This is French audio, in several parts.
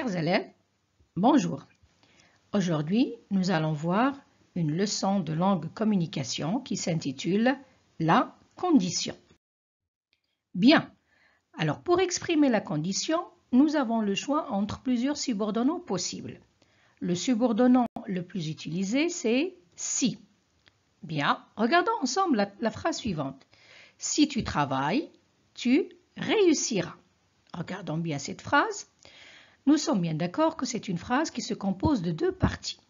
Chers élèves, bonjour. Aujourd'hui, nous allons voir une leçon de langue communication qui s'intitule « La condition ». Bien, alors pour exprimer la condition, nous avons le choix entre plusieurs subordonnants possibles. Le subordonnant le plus utilisé, c'est « si ». Bien, regardons ensemble la phrase suivante. « Si tu travailles, tu réussiras ». Regardons bien cette phrase. Nous sommes bien d'accord que c'est une phrase qui se compose de deux parties.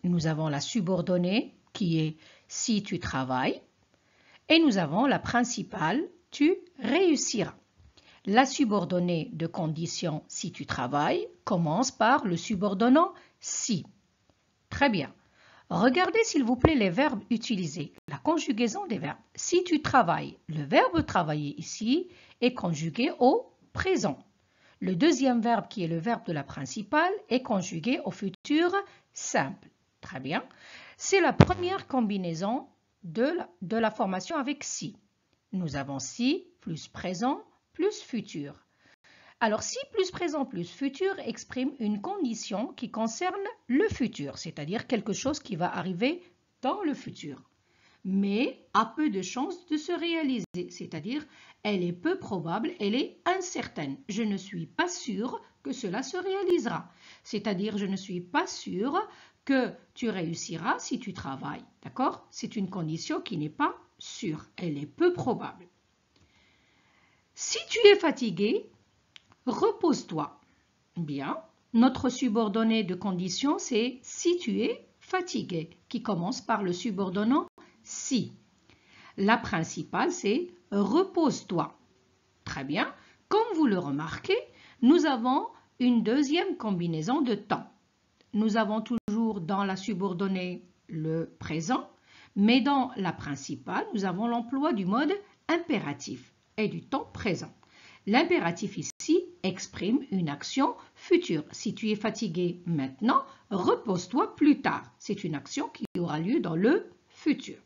Nous avons la subordonnée qui est « si tu travailles » et nous avons la principale « tu réussiras ». La subordonnée de condition « si tu travailles » commence par le subordonnant « si ». Très bien. Regardez s'il vous plaît les verbes utilisés, la conjugaison des verbes. Si tu travailles, le verbe travailler ici est conjugué au présent. Le deuxième verbe qui est le verbe de la principale est conjugué au futur simple. Très bien. C'est la première combinaison de la formation avec si. Nous avons si plus présent plus futur. Alors si plus présent plus futur exprime une condition qui concerne le futur, c'est-à-dire quelque chose qui va arriver dans le futur, mais a peu de chances de se réaliser, c'est-à-dire elle est peu probable, elle est incertaine. Je ne suis pas sûre que cela se réalisera, c'est-à-dire je ne suis pas sûre que tu réussiras si tu travailles, d'accord? C'est une condition qui n'est pas sûre, elle est peu probable. Si tu es fatigué, repose-toi. Bien, notre subordonnée de condition, c'est si tu es fatigué, qui commence par le subordonnant si. La principale, c'est repose-toi. Très bien. Comme vous le remarquez, nous avons une deuxième combinaison de temps. Nous avons toujours dans la subordonnée le présent, mais dans la principale, nous avons l'emploi du mode impératif et du temps présent. L'impératif ici exprime une action future. Si tu es fatigué maintenant, repose-toi plus tard. C'est une action qui aura lieu dans le futur.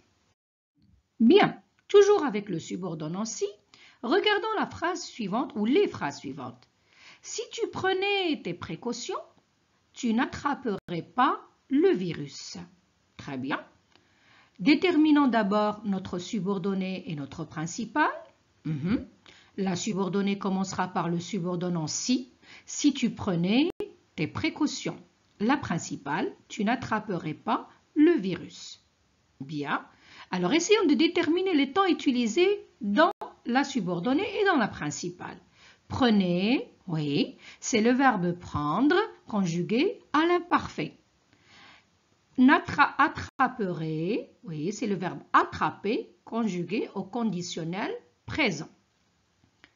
Bien, toujours avec le subordonnant si, regardons la phrase suivante ou les phrases suivantes. Si tu prenais tes précautions, tu n'attraperais pas le virus. Très bien. Déterminons d'abord notre subordonnée et notre principale. La subordonnée commencera par le subordonnant si. Si tu prenais tes précautions. La principale, tu n'attraperais pas le virus. Bien. Alors, essayons de déterminer les temps utilisés dans la subordonnée et dans la principale. Prenez, oui, c'est le verbe prendre conjugué à l'imparfait. Attraperait, oui, c'est le verbe attraper conjugué au conditionnel présent.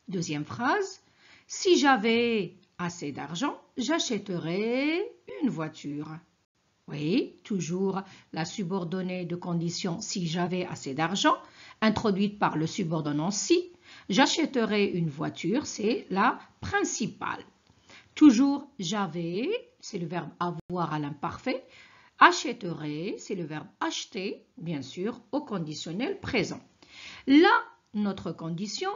Deuxième phrase, si j'avais assez d'argent, j'achèterais une voiture. Oui, toujours la subordonnée de condition si j'avais assez d'argent, introduite par le subordonnant si. J'achèterais une voiture, c'est la principale. Toujours j'avais, c'est le verbe avoir à l'imparfait. Achèterais, c'est le verbe acheter, bien sûr, au conditionnel présent. Là, notre condition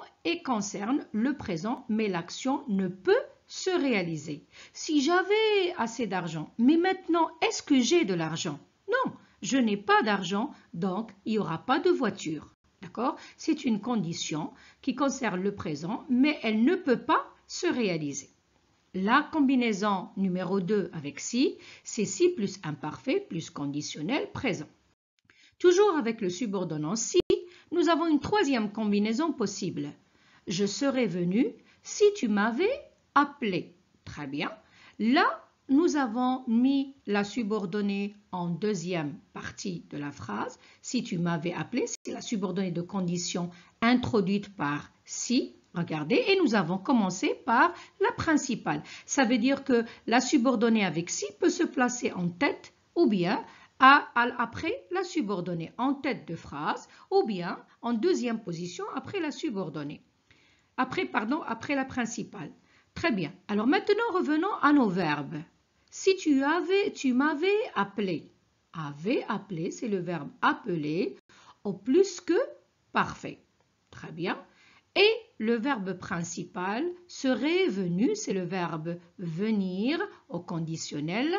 concerne le présent, mais l'action ne peut se réaliser. Si j'avais assez d'argent, mais maintenant, est-ce que j'ai de l'argent? Non, je n'ai pas d'argent, donc il n'y aura pas de voiture. D'accord? C'est une condition qui concerne le présent, mais elle ne peut pas se réaliser. La combinaison numéro 2 avec si, c'est si plus imparfait plus conditionnel présent. Toujours avec le subordonnant si, nous avons une troisième combinaison possible. Je serais venu si tu m'avais appelé. Très bien. Là, nous avons mis la subordonnée en deuxième partie de la phrase. Si tu m'avais appelé, c'est la subordonnée de condition introduite par si. Regardez, et nous avons commencé par la principale. Ça veut dire que la subordonnée avec si peut se placer en tête ou bien après la subordonnée, en tête de phrase ou bien en deuxième position après la subordonnée. Après la principale. Très bien. Alors maintenant, revenons à nos verbes. Si tu m'avais appelé. Avait appelé, c'est le verbe appeler au plus que parfait. Très bien. et le verbe principal serait venu, c'est le verbe venir au conditionnel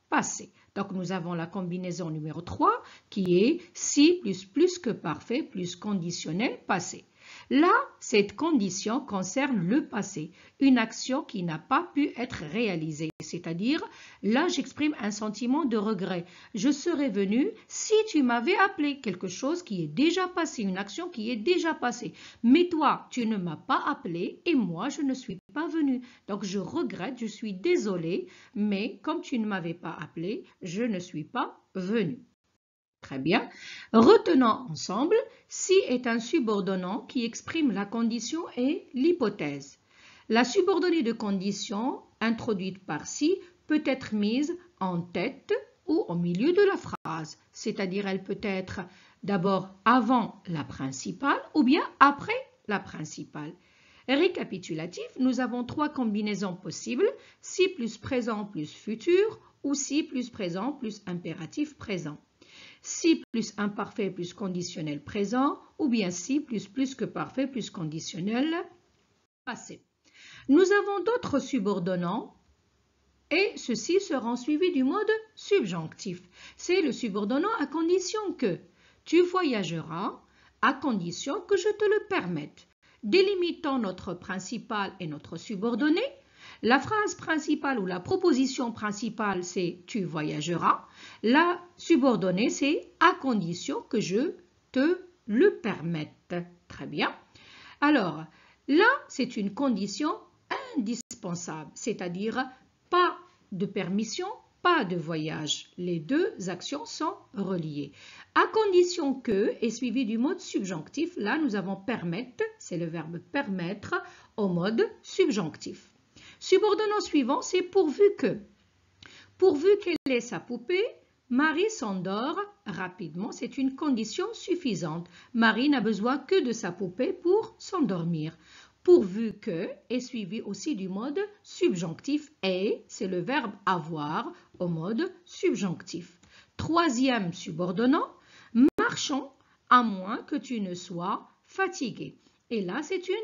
passé. Donc nous avons la combinaison numéro 3 qui est si plus que parfait plus conditionnel passé. Là, cette condition concerne le passé, une action qui n'a pas pu être réalisée. C'est-à-dire, là, j'exprime un sentiment de regret. Je serais venu si tu m'avais appelé, quelque chose qui est déjà passé, une action qui est déjà passée. Mais toi, tu ne m'as pas appelé et moi, je ne suis pas venu. Donc, je regrette, je suis désolée, mais comme tu ne m'avais pas appelé, je ne suis pas venu. Très bien. Retenons ensemble si est un subordonnant qui exprime la condition et l'hypothèse. La subordonnée de condition introduite par si peut être mise en tête ou au milieu de la phrase, c'est-à-dire elle peut être d'abord avant la principale ou bien après la principale. Récapitulatif, nous avons 3 combinaisons possibles, si plus présent plus futur ou si plus présent plus impératif présent. Si plus imparfait plus conditionnel présent ou bien si plus que parfait plus conditionnel passé. Nous avons d'autres subordonnants et ceux-ci seront suivis du mode subjonctif. C'est le subordonnant à condition que tu voyageras à condition que je te le permette. Délimitant notre principal et notre subordonné, la phrase principale ou la proposition principale, c'est « tu voyageras ». La subordonnée, c'est « à condition que je te le permette ». Très bien. Alors, là, c'est une condition indispensable, c'est-à-dire pas de permission, pas de voyage. Les deux actions sont reliées. À condition que est suivi du mode subjonctif. Là, nous avons permettre, c'est le verbe permettre au mode subjonctif. Subordonnant suivant, c'est pourvu que. Pourvu qu'elle ait sa poupée, Marie s'endort rapidement. C'est une condition suffisante. Marie n'a besoin que de sa poupée pour s'endormir. Pourvu que est suivi aussi du mode subjonctif et, c'est le verbe avoir au mode subjonctif. Troisième subordonnant, marchons à moins que tu ne sois fatigué. Et là, c'est une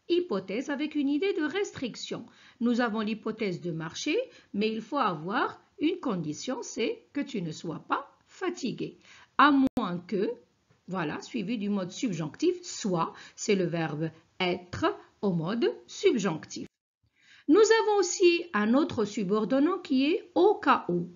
hypothèse avec une idée de restriction. Nous avons l'hypothèse de marcher, mais il faut avoir une condition, c'est que tu ne sois pas fatigué. À moins que, voilà, suivi du mode subjonctif, soit, c'est le verbe être au mode subjonctif. Nous avons aussi un autre subordonnant qui est au cas où.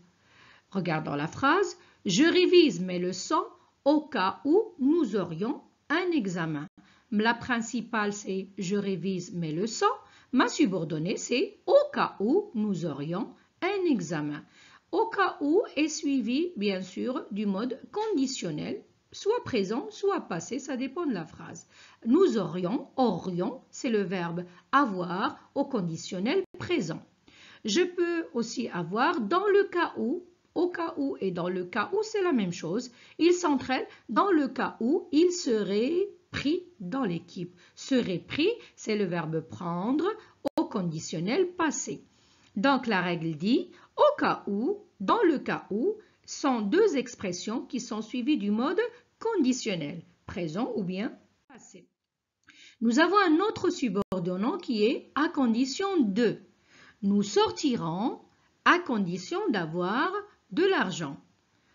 Regardons la phrase. Je révise mes leçons au cas où nous aurions un examen. La principale, c'est je révise mes leçons. Ma subordonnée, c'est au cas où nous aurions un examen. Au cas où est suivi, bien sûr, du mode conditionnel, soit présent, soit passé, ça dépend de la phrase. Nous aurions, c'est le verbe avoir au conditionnel présent. Je peux aussi avoir dans le cas où, au cas où et dans le cas où, c'est la même chose. Ils s'entraînent dans le cas où il serait pris dans l'équipe. Serait pris, c'est le verbe prendre au conditionnel passé. Donc la règle dit au cas où, dans le cas où, sont deux expressions qui sont suivies du mode conditionnel, présent ou bien passé. Nous avons un autre subordonnant qui est à condition de. Nous sortirons à condition d'avoir de l'argent.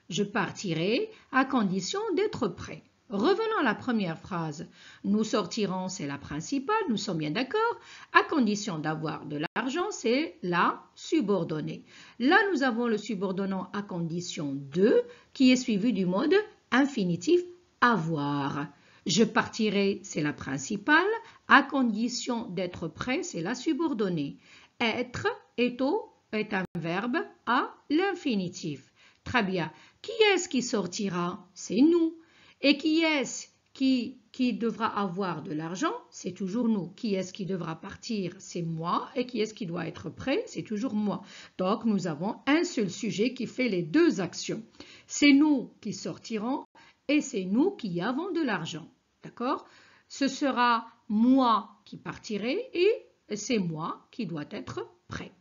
Je partirai à condition d'être prêt. Revenons à la première phrase. Nous sortirons, c'est la principale, nous sommes bien d'accord. À condition d'avoir de l'argent, c'est la subordonnée. Là, nous avons le subordonnant à condition de qui est suivi du mode infinitif avoir. Je partirai, c'est la principale. À condition d'être prêt, c'est la subordonnée. Être est un verbe à l'infinitif. Très bien. Qui est-ce qui sortira? C'est nous. Et qui est-ce qui devra avoir de l'argent? C'est toujours nous. Qui est-ce qui devra partir? C'est moi. Et qui est-ce qui doit être prêt? C'est toujours moi. Donc, nous avons un seul sujet qui fait les deux actions. C'est nous qui sortirons et c'est nous qui avons de l'argent. D'accord? Ce sera moi qui partirai et c'est moi qui dois être prêt.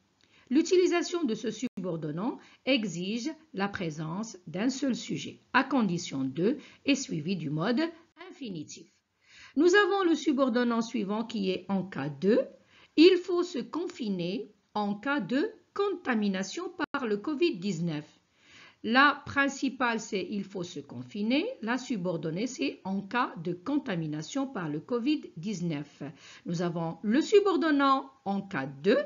L'utilisation de ce subordonnant exige la présence d'un seul sujet, à condition de est suivi du mode infinitif. Nous avons le subordonnant suivant qui est en cas de. Il faut se confiner en cas de contamination par le Covid-19. La principale, c'est il faut se confiner. La subordonnée, c'est en cas de contamination par le Covid-19. Nous avons le subordonnant en cas de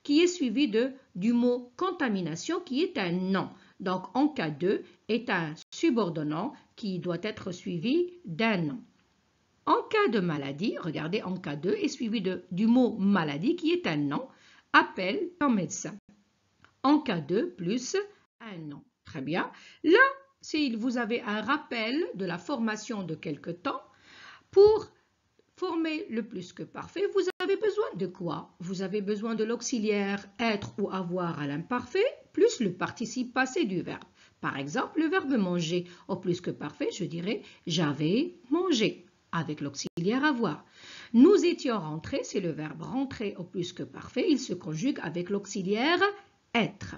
qui est suivi du mot contamination qui est un nom. Donc, en cas de est un subordonnant qui doit être suivi d'un nom. En cas de maladie, regardez, en cas de est suivi du mot maladie qui est un nom. Appelle ton médecin. En cas de plus un nom. Très bien. Là, si vous avez un rappel de la formation de quelque temps, pour former le plus que parfait, vous avez besoin de quoi? Vous avez besoin de l'auxiliaire être ou avoir à l'imparfait, plus le participe passé du verbe. Par exemple, le verbe manger au plus que parfait, je dirais j'avais mangé avec l'auxiliaire avoir. Nous étions rentrés, c'est le verbe rentrer au plus que parfait, il se conjugue avec l'auxiliaire être.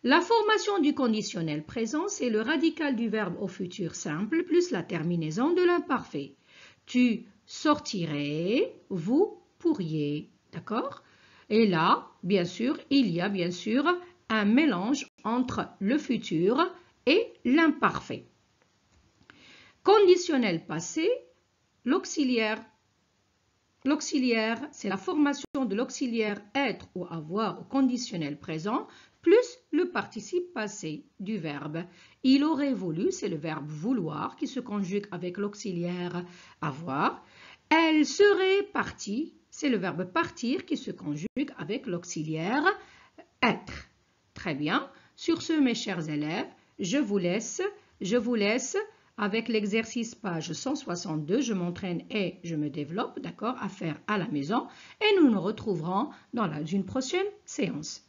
La formation du conditionnel présent, c'est le radical du verbe au futur simple plus la terminaison de l'imparfait. Tu sortirais, vous pourriez, d'accord? Et là, bien sûr, il y a bien sûr un mélange entre le futur et l'imparfait. Conditionnel passé, l'auxiliaire, c'est la formation de l'auxiliaire être ou avoir au conditionnel présent plus le participe passé du verbe. Il aurait voulu, c'est le verbe vouloir qui se conjugue avec l'auxiliaire avoir. Elle serait partie, c'est le verbe partir qui se conjugue avec l'auxiliaire être. Très bien. Sur ce, mes chers élèves, je vous laisse avec l'exercice page 162. Je m'entraîne et je me développe, d'accord, à faire à la maison. Et nous nous retrouverons dans une prochaine séance.